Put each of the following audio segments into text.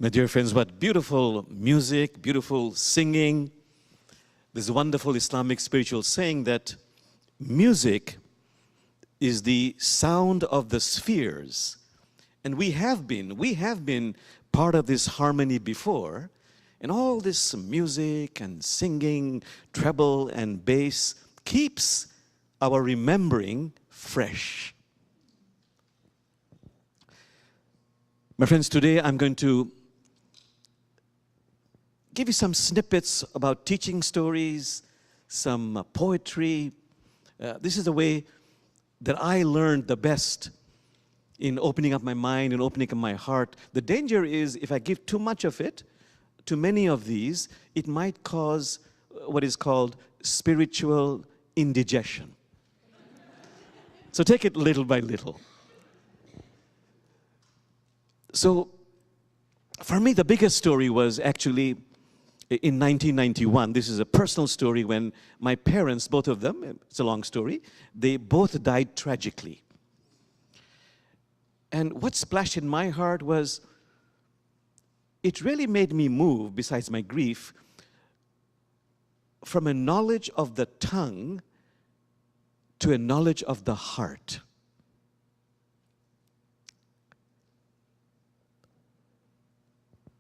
My dear friends, what beautiful music, beautiful singing. There's a wonderful Islamic spiritual saying that music is the sound of the spheres. And we have been part of this harmony before. And all this music and singing, treble and bass keeps our remembering fresh. My friends, today I'm going to give you some snippets about teaching stories, some poetry. This is the way that I learned the best in opening up my mind and opening up my heart. The danger is if I give too much of it, too many of these, it might cause what is called spiritual indigestion. So take it little by little. So for me, the biggest story was actually in 1991. This is a personal story when my parents, both of them, it's a long story, they both died tragically. And what splashed in my heart was, it really made me move, besides my grief, from a knowledge of the tongue to a knowledge of the heart.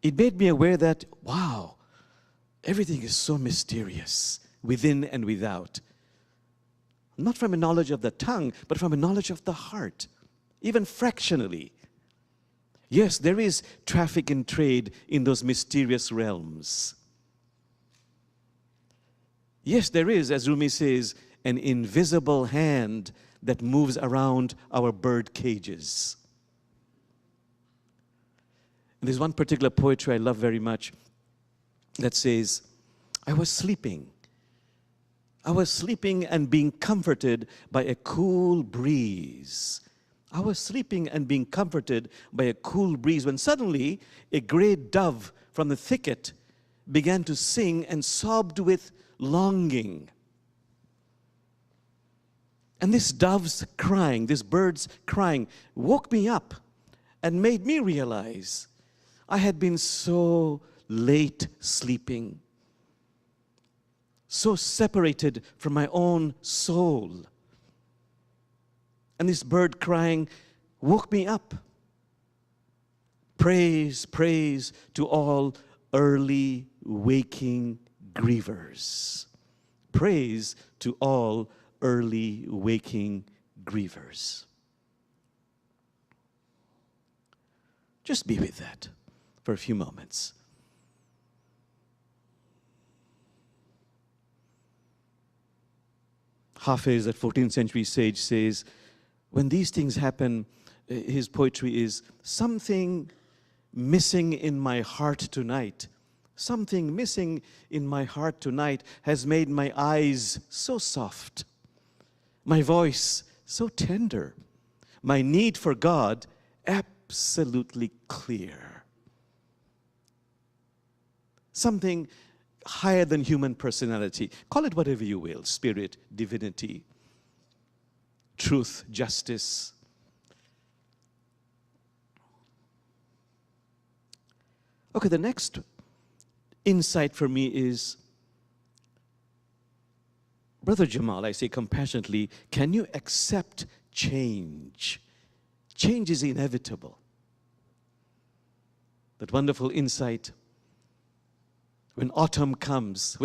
It made me aware that, wow, everything is so mysterious, within and without. Not from a knowledge of the tongue, but from a knowledge of the heart, even fractionally. Yes, there is traffic and trade in those mysterious realms. Yes, there is, as Rumi says, an invisible hand that moves around our bird cages. And there's one particular poetry I love very much that says, I was sleeping and being comforted by a cool breeze. I was sleeping and being comforted by a cool breeze when suddenly a gray dove from the thicket began to sing and sobbed with longing. And this dove's crying, this bird's crying, woke me up and made me realize I had been so late sleeping, so separated from my own soul. And this bird crying woke me up. Praise, praise to all early waking grievers. Praise to all early waking grievers. Just be with that for a few moments. Hafiz, that 14th century sage, says, when these things happen, his poetry is, something missing in my heart tonight, something missing in my heart tonight has made my eyes so soft, my voice so tender, my need for God absolutely clear. Something higher than human personality. Call it whatever you will, spirit, divinity, truth, justice. Okay, the next insight for me is, Brother Jamal, I say compassionately, can you accept change? Change is inevitable. That wonderful insight. When autumn comes,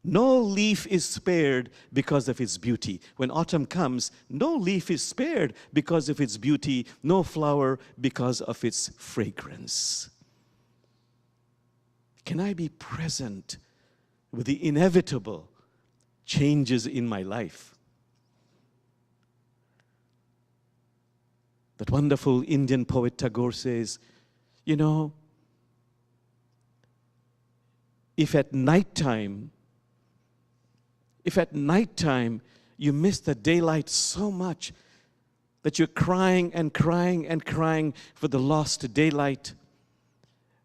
no leaf is spared because of its beauty. When autumn comes, no leaf is spared because of its beauty, no flower because of its fragrance. Can I be present with the inevitable changes in my life? That wonderful Indian poet Tagore says, you know, if at nighttime you miss the daylight so much that you're crying and crying and crying for the lost daylight,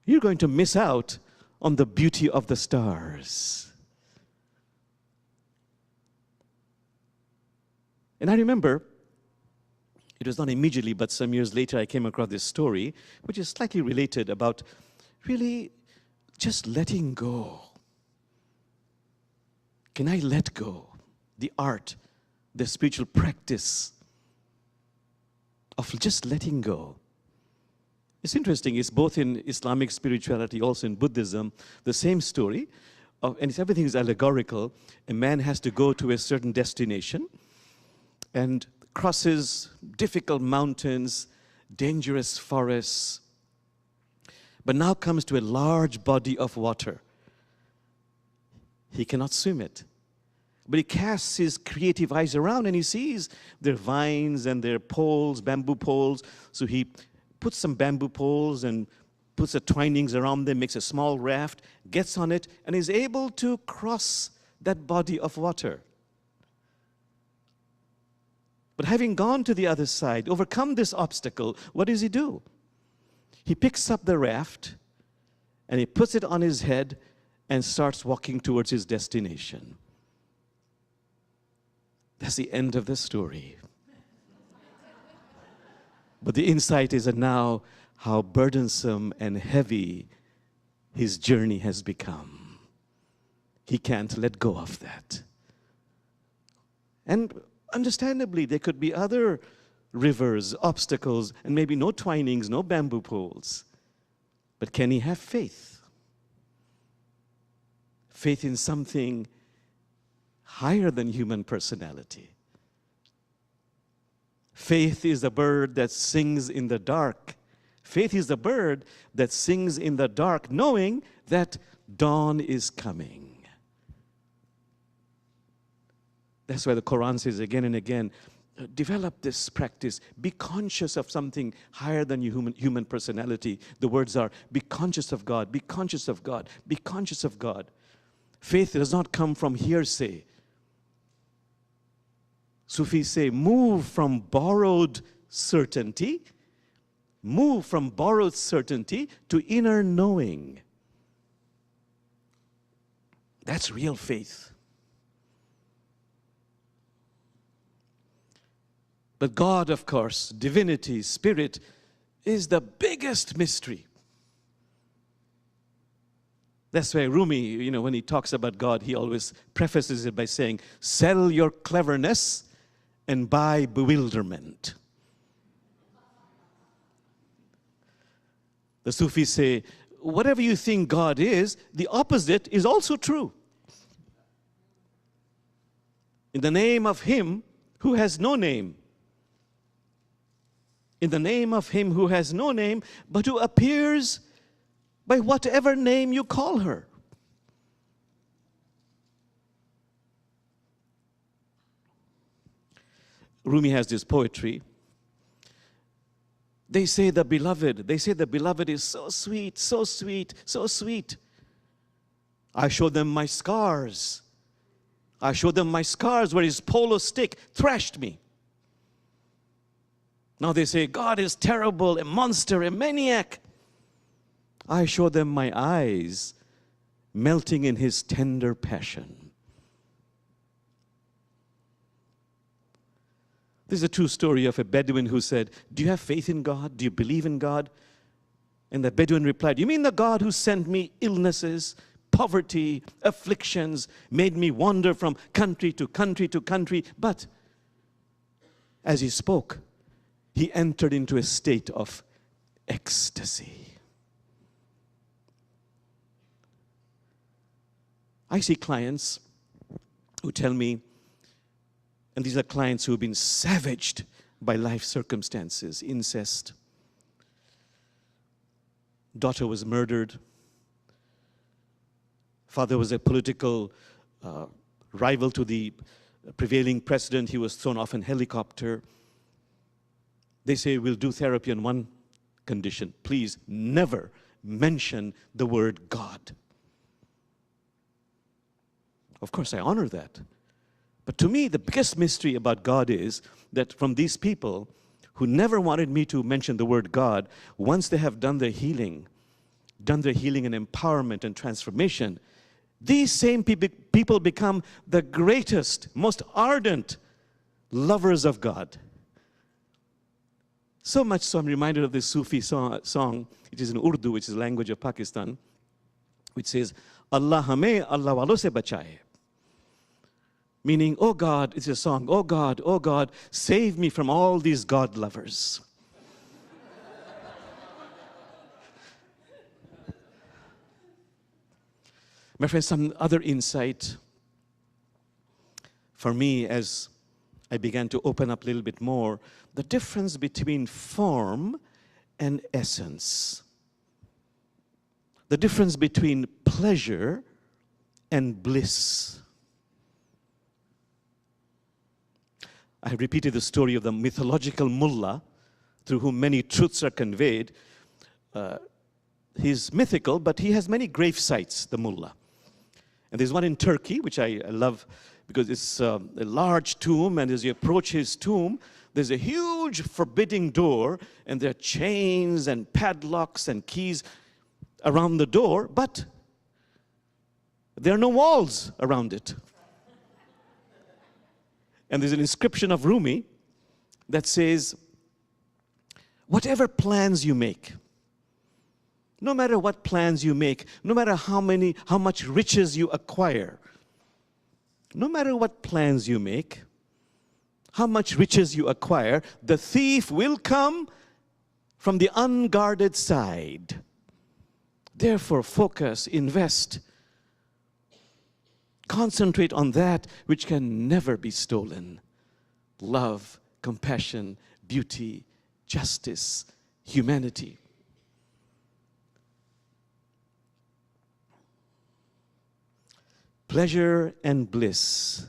you're going to miss out on the beauty of the stars. And I remember It was not immediately, but some years later I came across this story, which is slightly related, about really just letting go. Can I let go? The art, the spiritual practice of just letting go. It's interesting, it's both in Islamic spirituality, also in Buddhism, the same story, and everything is allegorical. A man has to go to a certain destination and crosses difficult mountains, dangerous forests, but now comes to a large body of water. He cannot swim it. But he casts his creative eyes around and he sees their vines and their poles, bamboo poles. So he puts some bamboo poles and puts the twinings around them, makes a small raft, gets on it, and is able to cross that body of water. But having gone to the other side, overcome this obstacle, what does he do? He picks up the raft and he puts it on his head and starts walking towards his destination. That's the end of the story. But the insight is that now how burdensome and heavy his journey has become. He can't let go of that. And understandably, there could be other rivers, obstacles, and maybe no twinings, no bamboo poles. But can he have faith? Faith in something higher than human personality. Faith is the bird that sings in the dark. Faith is the bird that sings in the dark, knowing that dawn is coming. That's why the Quran says again and again, develop this practice. Be conscious of something higher than your human personality. The words are, be conscious of God, be conscious of God, be conscious of God. Faith does not come from hearsay. Sufis say, move from borrowed certainty to inner knowing. That's real faith. But God, of course, divinity, spirit, is the biggest mystery. That's why Rumi, when he talks about God, he always prefaces it by saying, sell your cleverness and buy bewilderment. The Sufis say, whatever you think God is, the opposite is also true. In the name of Him who has no name. In the name of Him who has no name, but who appears by whatever name you call her. Rumi has this poetry. They say the beloved is so sweet, so sweet, so sweet. I show them my scars. I show them my scars where his polo stick thrashed me. Now they say, God is terrible, a monster, a maniac. I show them my eyes melting in his tender passion. This is a true story of a Bedouin who said, do you have faith in God? Do you believe in God? And the Bedouin replied, you mean the God who sent me illnesses, poverty, afflictions, made me wander from country to country to country? But as he spoke, he entered into a state of ecstasy. I see clients who tell me, and these are clients who have been savaged by life circumstances, incest. Daughter was murdered. Father was a political rival to the prevailing president. He was thrown off in a helicopter. They say, we'll do therapy on one condition. Please never mention the word God. Of course, I honor that. But to me, the biggest mystery about God is that from these people who never wanted me to mention the word God, once they have done their healing and empowerment and transformation, these same people become the greatest, most ardent lovers of God. So much so I'm reminded of this Sufi song. It is in Urdu, which is the language of Pakistan, which says, Allah hame Allah walo se bachaye. Meaning, oh God, it's a song, oh God, save me from all these God lovers. My friends, some other insight for me as I began to open up a little bit more, the difference between form and essence. The difference between pleasure and bliss. I have repeated the story of the mythological mullah through whom many truths are conveyed. He's mythical, but he has many grave sites, the mullah. And there's one in Turkey, which I love because it's a large tomb, and as you approach his tomb, there's a huge forbidding door, and there are chains and padlocks and keys around the door, but there are no walls around it. And there's an inscription of Rumi that says, whatever plans you make, no matter what plans you make, no matter how much riches you acquire, no matter what plans you make, how much riches you acquire, the thief will come from the unguarded side. Therefore, focus, invest, concentrate on that which can never be stolen. Love, compassion, beauty, justice, humanity. Pleasure and bliss.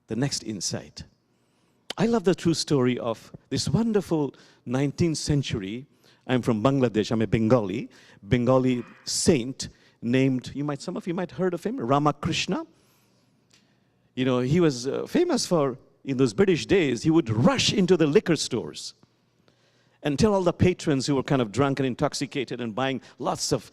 The next insight. I love the true story of this wonderful 19th century. I'm from Bangladesh. I'm a Bengali saint named, some of you might heard of him, Ramakrishna. You know, he was famous for, in those British days, he would rush into the liquor stores and tell all the patrons who were kind of drunk and intoxicated and buying lots of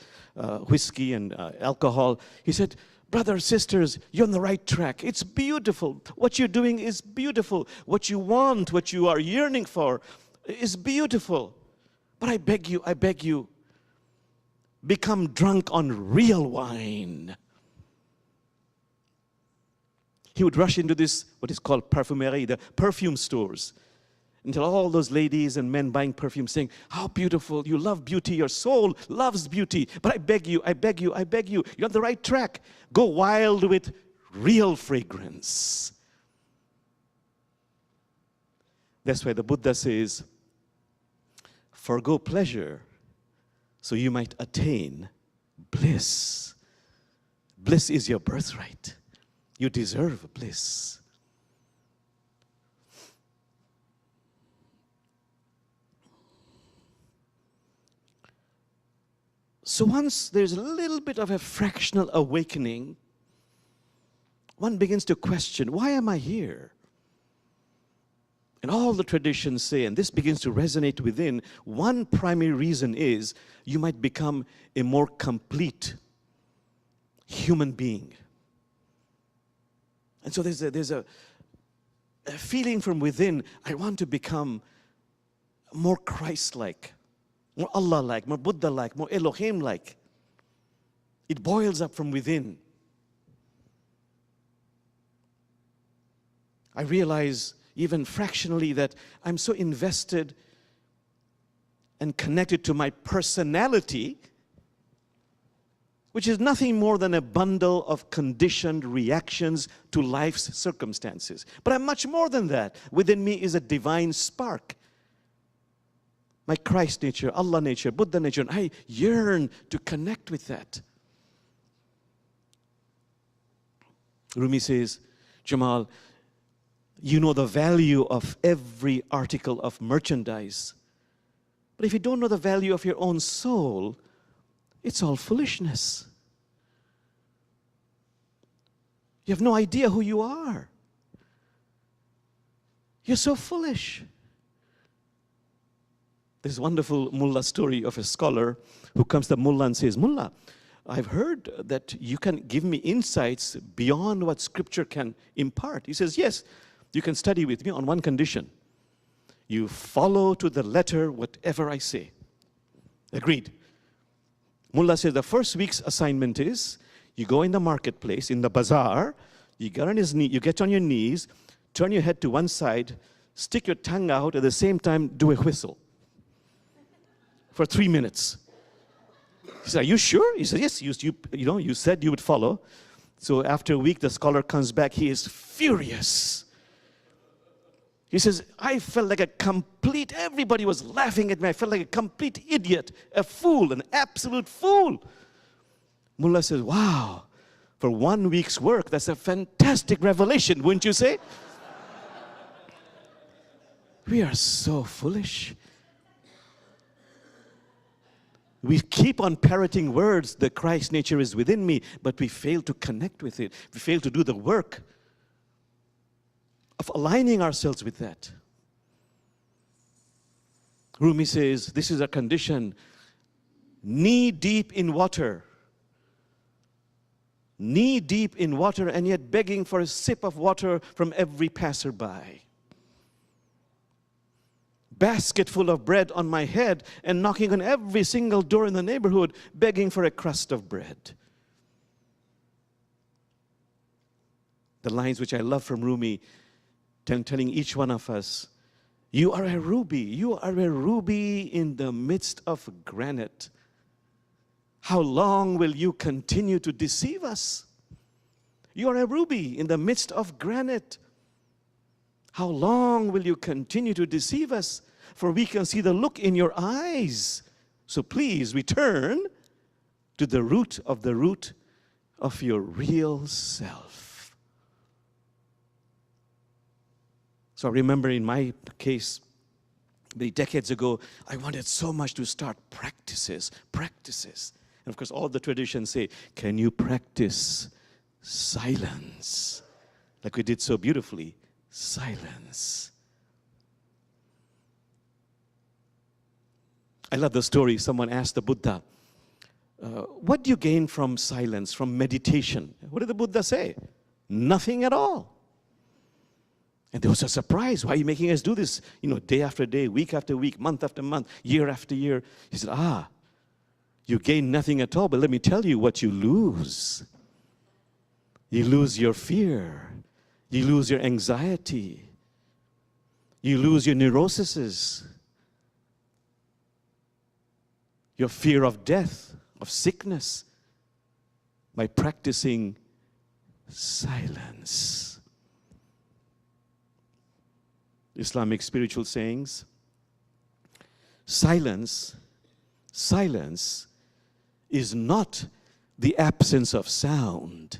whiskey and alcohol. He said, brothers, sisters, you're on the right track. It's beautiful. What you're doing is beautiful. What you want, what you are yearning for is beautiful. But I beg you, become drunk on real wine. He would rush into this, what is called parfumerie, the perfume stores, and tell all those ladies and men buying perfume, saying, how beautiful, you love beauty, your soul loves beauty, but I beg you, you're on the right track. Go wild with real fragrance. That's why the Buddha says, forgo pleasure so you might attain bliss. Bliss is your birthright. You deserve bliss. So once there's a little bit of a fractional awakening, one begins to question, why am I here? And all the traditions say, and this begins to resonate within, one primary reason is you might become a more complete human being. And so there's a feeling from within, I want to become more Christ-like, more Allah-like, more Buddha-like, more Elohim-like. It boils up from within. I realize even fractionally that I'm so invested and connected to my personality, which is nothing more than a bundle of conditioned reactions to life's circumstances. But I'm much more than that. Within me is a divine spark. My Christ nature, Allah nature, Buddha nature, and I yearn to connect with that. Rumi says, Jamal, you know the value of every article of merchandise. But if you don't know the value of your own soul, it's all foolishness. You have no idea who you are. You're so foolish. This wonderful mullah story of a scholar who comes to the mullah and says, Mullah, I've heard that you can give me insights beyond what scripture can impart. He says, yes, you can study with me on one condition. You follow to the letter whatever I say. Agreed. Mullah says the first week's assignment is, you go in the marketplace, in the bazaar, you get on your knees, turn your head to one side, stick your tongue out, at the same time do a whistle for 3 minutes. He said, are you sure? He said, yes, you said you would follow. So after a week, the scholar comes back. He is furious. He says, I felt like everybody was laughing at me. I felt like a complete idiot, a fool, an absolute fool. Mullah says, wow, for 1 week's work, that's a fantastic revelation, wouldn't you say? We are so foolish. We keep on parroting words, the Christ nature is within me, but we fail to connect with it. We fail to do the work of aligning ourselves with that. Rumi says, this is a condition, knee deep in water, and yet begging for a sip of water from every passerby. Basket full of bread on my head and knocking on every single door in the neighborhood, begging for a crust of bread. The lines which I love from Rumi, telling each one of us, you are a ruby in the midst of granite. How long will you continue to deceive us? You are a ruby in the midst of granite. How long will you continue to deceive us? For we can see the look in your eyes. So please return to the root of your real self. So I remember in my case, many decades ago, I wanted so much to start practices. And of course, all the traditions say, can you practice silence? Like we did so beautifully. Silence. I love the story. Someone asked the Buddha, what do you gain from silence, from meditation? What did the Buddha say? Nothing at all. And there was a surprise. Why are you making us do this? Day after day, week after week, month after month, year after year. He said, you gain nothing at all, but let me tell you what you lose. You lose your fear. You lose your anxiety. You lose your neuroses. Your fear of death, of sickness, by practicing silence. Islamic spiritual sayings. Silence is not the absence of sound.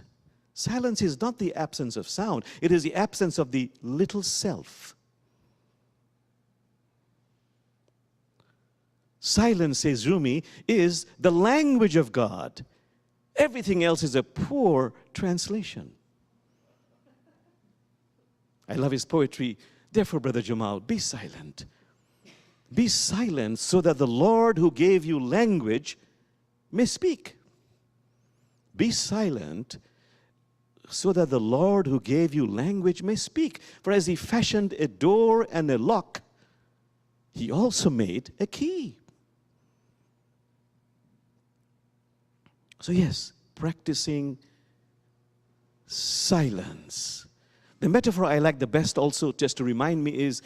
Silence is not the absence of sound. It is the absence of the little self. Silence, says Rumi, is the language of God. Everything else is a poor translation. I love his poetry. Therefore, Brother Jamal, be silent. Be silent so that the Lord who gave you language may speak. Be silent so that the Lord who gave you language may speak. For as he fashioned a door and a lock, he also made a key. So yes, practicing silence. The metaphor I like the best also, just to remind me, is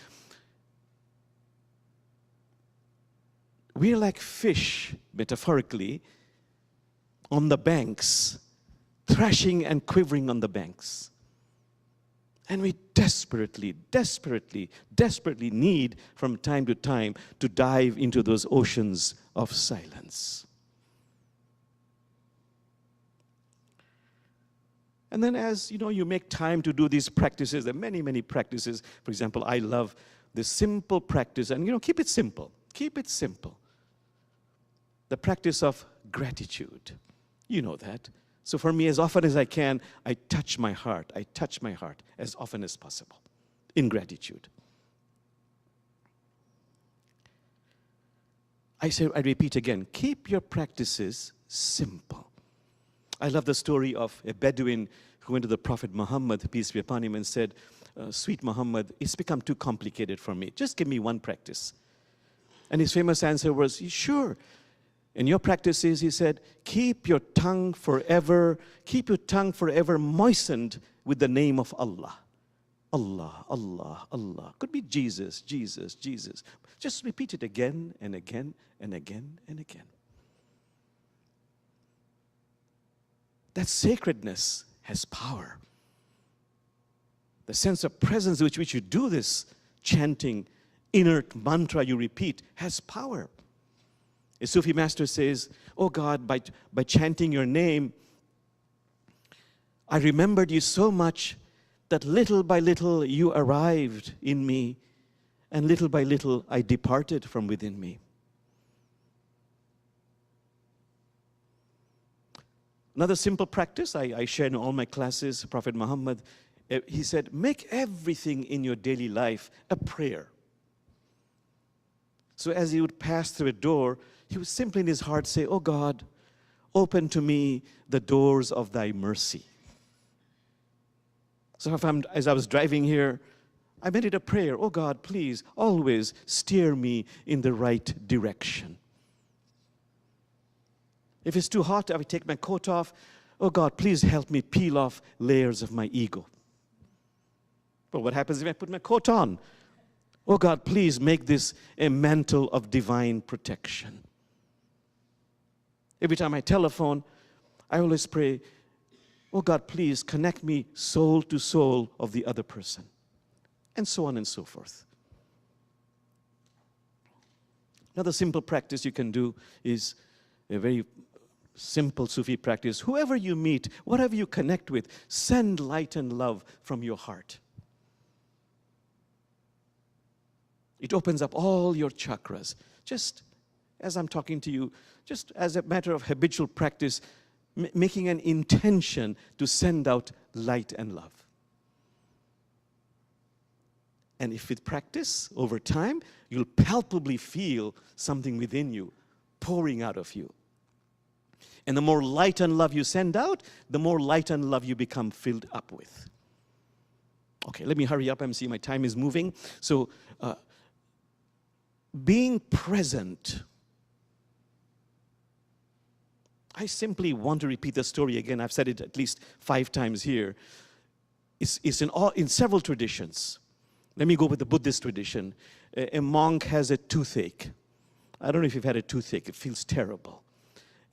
we're like fish, metaphorically, on the banks, thrashing and quivering on the banks. And we desperately need from time to time to dive into those oceans of silence. And then as you make time to do these practices, there are many practices. For example, I love the simple practice, and keep it simple. Keep it simple. The practice of gratitude. You know that. So for me, as often as I can, I touch my heart. I touch my heart as often as possible in gratitude. I repeat again, keep your practices simple. I love the story of a Bedouin who went to the Prophet Muhammad, peace be upon him, and said, Sweet Muhammad, it's become too complicated for me. Just give me one practice. And his famous answer was, sure. And your practice is, he said, keep your tongue forever moistened with the name of Allah. Allah, Allah, Allah. Could be Jesus, Jesus, Jesus. Just repeat it again and again and again and again. That sacredness has power. The sense of presence with which you do this chanting, inert mantra you repeat, has power. A Sufi master says, oh God, by chanting your name, I remembered you so much that little by little you arrived in me, and little by little I departed from within me. Another simple practice I share in all my classes, Prophet Muhammad, he said, make everything in your daily life a prayer. So as he would pass through a door, he would simply in his heart say, oh God, open to me the doors of thy mercy. So as I was driving here, I made it a prayer. Oh God, please always steer me in the right direction. If it's too hot, I will take my coat off. Oh God, please help me peel off layers of my ego. But what happens if I put my coat on? Oh God, please make this a mantle of divine protection. Every time I telephone, I always pray, oh God, please connect me soul to soul of the other person. And so on and so forth. Another simple practice you can do is a very simple Sufi practice. Whoever you meet, whatever you connect with, send light and love from your heart. It opens up all your chakras. Just as I'm talking to you, just as a matter of habitual practice, making an intention to send out light and love. And if with practice, over time, you'll palpably feel something within you pouring out of you. And the more light and love you send out, the more light and love you become filled up with. Okay, let me hurry up. I'm seeing my time is moving. So, being present. I simply want to repeat the story again. I've said it at least 5 times here. It's in several traditions. Let me go with the Buddhist tradition. A monk has a toothache. I don't know if you've had a toothache. It feels terrible.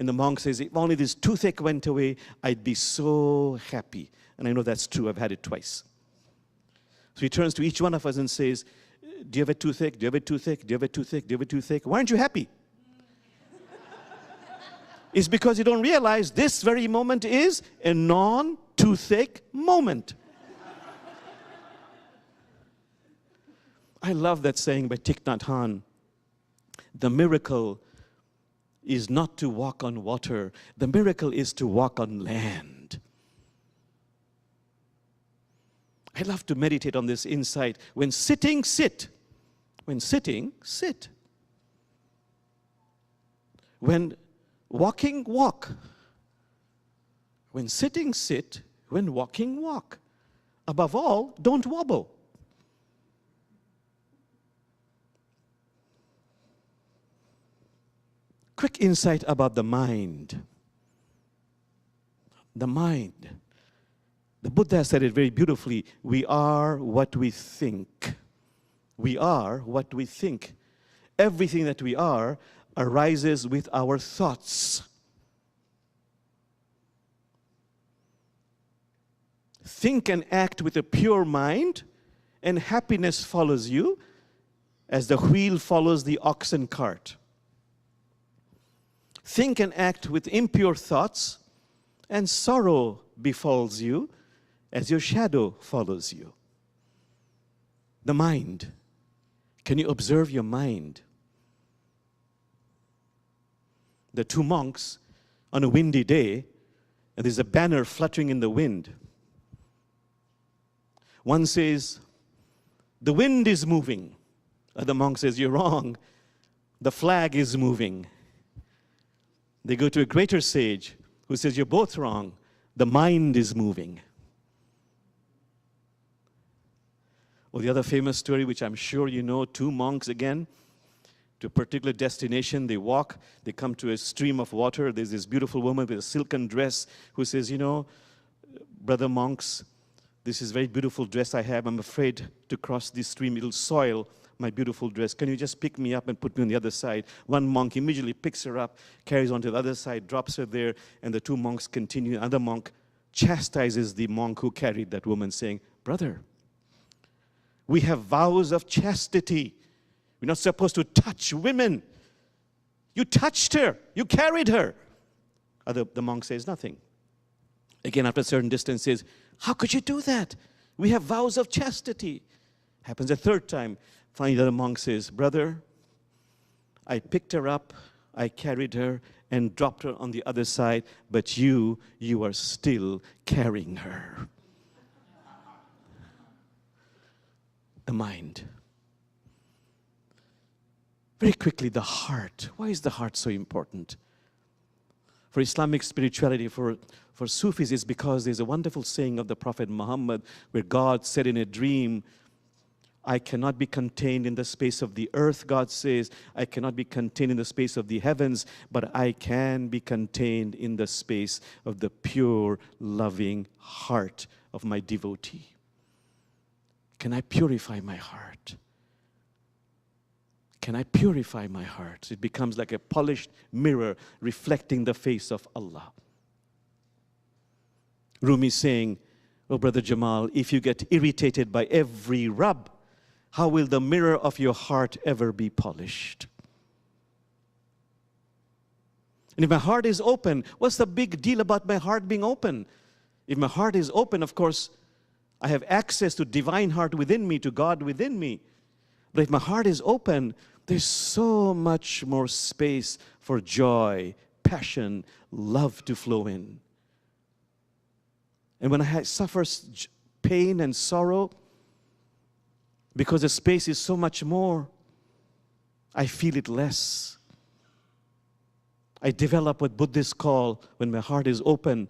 And the monk says, if only this toothache went away, I'd be so happy. And I know that's true. I've had it twice. So he turns to each one of us and says, do you have a toothache? Do you have a toothache? Do you have a toothache? Do you have a toothache? Why aren't you happy? It's because you don't realize this very moment is a non-toothache moment. I love that saying by Thich Nhat Hanh. The miracle is not to walk on water. The miracle is to walk on land. I love to meditate on this insight. When sitting, sit. When sitting, sit. When walking, walk. When sitting, sit. When walking, walk. Above all, don't wobble. Quick insight about the mind. The mind. The Buddha said it very beautifully. We are what we think. We are what we think. Everything that we are arises with our thoughts. Think and act with a pure mind, and happiness follows you as the wheel follows the oxen cart. Think and act with impure thoughts, and sorrow befalls you as your shadow follows you. The mind. Can you observe your mind? The 2 monks on a windy day, and there's a banner fluttering in the wind. One says, the wind is moving. The monk says, you're wrong. The flag is moving. They go to a greater sage who says, you're both wrong. The mind is moving. Or the other famous story, which I'm sure you know, two monks again, to a particular destination. They walk, they come to a stream of water. There's this beautiful woman with a silken dress who says, brother monks, this is a very beautiful dress I have. I'm afraid to cross this stream. It'll soil my beautiful dress. Can you just pick me up and put me on the other side? One monk immediately picks her up, carries on to the other side, drops her there, and the two monks continue. Another monk chastises the monk who carried that woman, saying, brother, we have vows of chastity. We're not supposed to touch women. You touched her. You carried her. The monk says nothing. Again, after a certain distance, says, how could you do that? We have vows of chastity. Happens a third time. Finally, the monk says, brother, I picked her up, I carried her, and dropped her on the other side, but you are still carrying her. The mind. Very quickly, the heart. Why is the heart so important? For Islamic spirituality, for Sufis, it's because there's a wonderful saying of the Prophet Muhammad where God said in a dream, I cannot be contained in the space of the earth, God says. I cannot be contained in the space of the heavens, but I can be contained in the space of the pure, loving heart of my devotee. Can I purify my heart? Can I purify my heart? It becomes like a polished mirror reflecting the face of Allah. Rumi saying, oh, Brother Jamal, if you get irritated by every rub, how will the mirror of your heart ever be polished? And if my heart is open, what's the big deal about my heart being open? If my heart is open, of course, I have access to divine heart within me, to God within me. But if my heart is open, there's so much more space for joy, passion, love to flow in. And when I suffer pain and sorrow, because the space is so much more, I feel it less. I develop what Buddhists call, when my heart is open,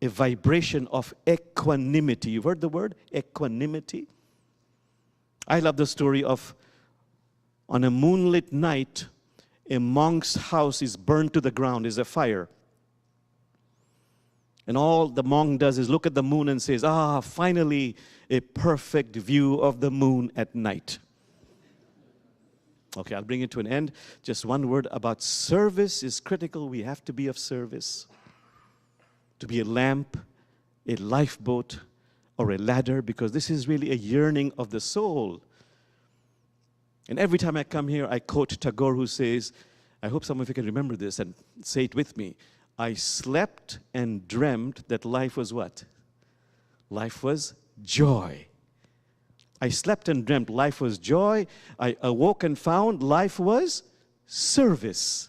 a vibration of equanimity. You've heard the word? Equanimity. I love the story of, on a moonlit night, a monk's house is burned to the ground, is a fire. And all the monk does is look at the moon and says, finally, a perfect view of the moon at night. Okay, I'll bring it to an end. Just one word about service is critical. We have to be of service. To be a lamp, a lifeboat, or a ladder, because this is really a yearning of the soul. And every time I come here, I quote Tagore, who says, I hope some of you can remember this and say it with me. I slept and dreamt that life was what? Life was joy. I slept and dreamt life was joy. I awoke and found life was service.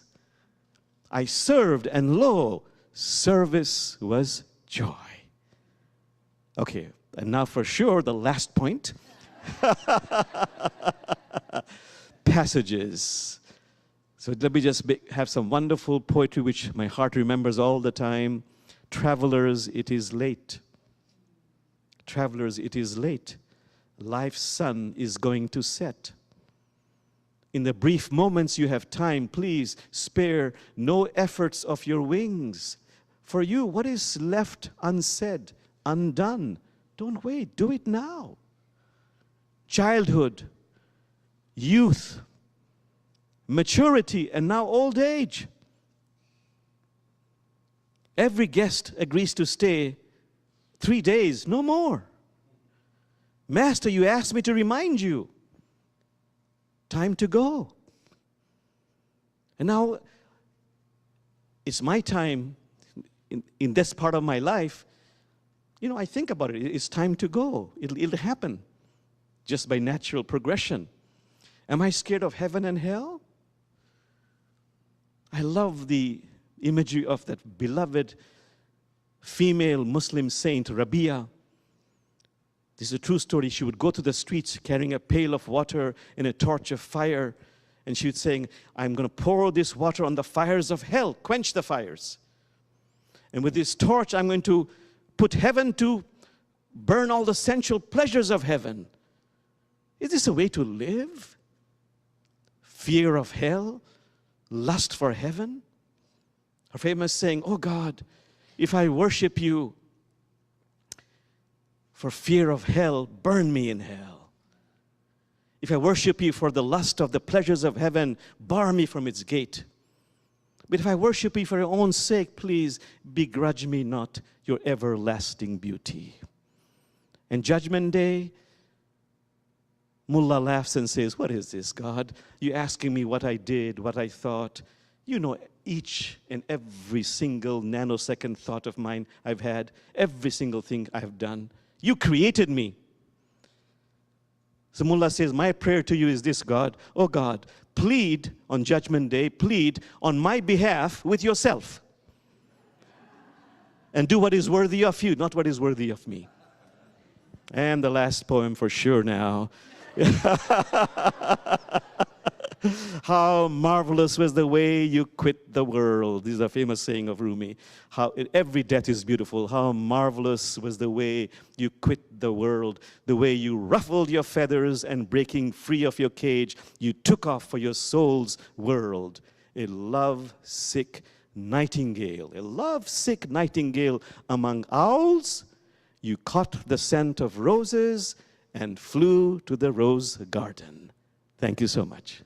I served, and lo, service was joy. Okay, and now for sure, the last point. Passages. So let me just have some wonderful poetry which my heart remembers all the time. Travelers, it is late. Travelers, it is late. Life's sun is going to set. In the brief moments you have time, please spare no efforts of your wings. For you, what is left unsaid, undone? Don't wait, do it now. Childhood, youth, maturity, and now old age. Every guest agrees to stay 3 days, no more. Master, you asked me to remind you. Time to go. And now it's my time in this part of my life. I think about it. It's time to go. It'll happen just by natural progression. Am I scared of heaven and hell? I love the imagery of that beloved female Muslim saint, Rabia. This is a true story. She would go to the streets carrying a pail of water and a torch of fire. And she would say, I'm going to pour this water on the fires of hell, quench the fires. And with this torch, I'm going to put heaven to burn all the sensual pleasures of heaven. Is this a way to live? Fear of hell? Lust for heaven? Our famous saying, oh God, if I worship you for fear of hell, burn me in hell. If I worship you for the lust of the pleasures of heaven, bar me from its gate. But if I worship you for your own sake, please begrudge me not your everlasting beauty. And Judgment Day, Mullah laughs and says, what is this, God? You asking me what I did, what I thought. You know each and every single nanosecond thought of mine I've had, every single thing I've done. You created me. So Mullah says, my prayer to you is this, God. Oh God, plead on Judgment Day, plead on my behalf with yourself. And do what is worthy of you, not what is worthy of me. And the last poem for sure now. How marvelous was the way you quit the world. This is a famous saying of Rumi. How every death is beautiful. How marvelous was the way you quit the world. The way you ruffled your feathers and breaking free of your cage, you took off for your soul's world. A love-sick nightingale. A love-sick nightingale among owls. You caught the scent of roses and flew to the rose garden. Thank you so much.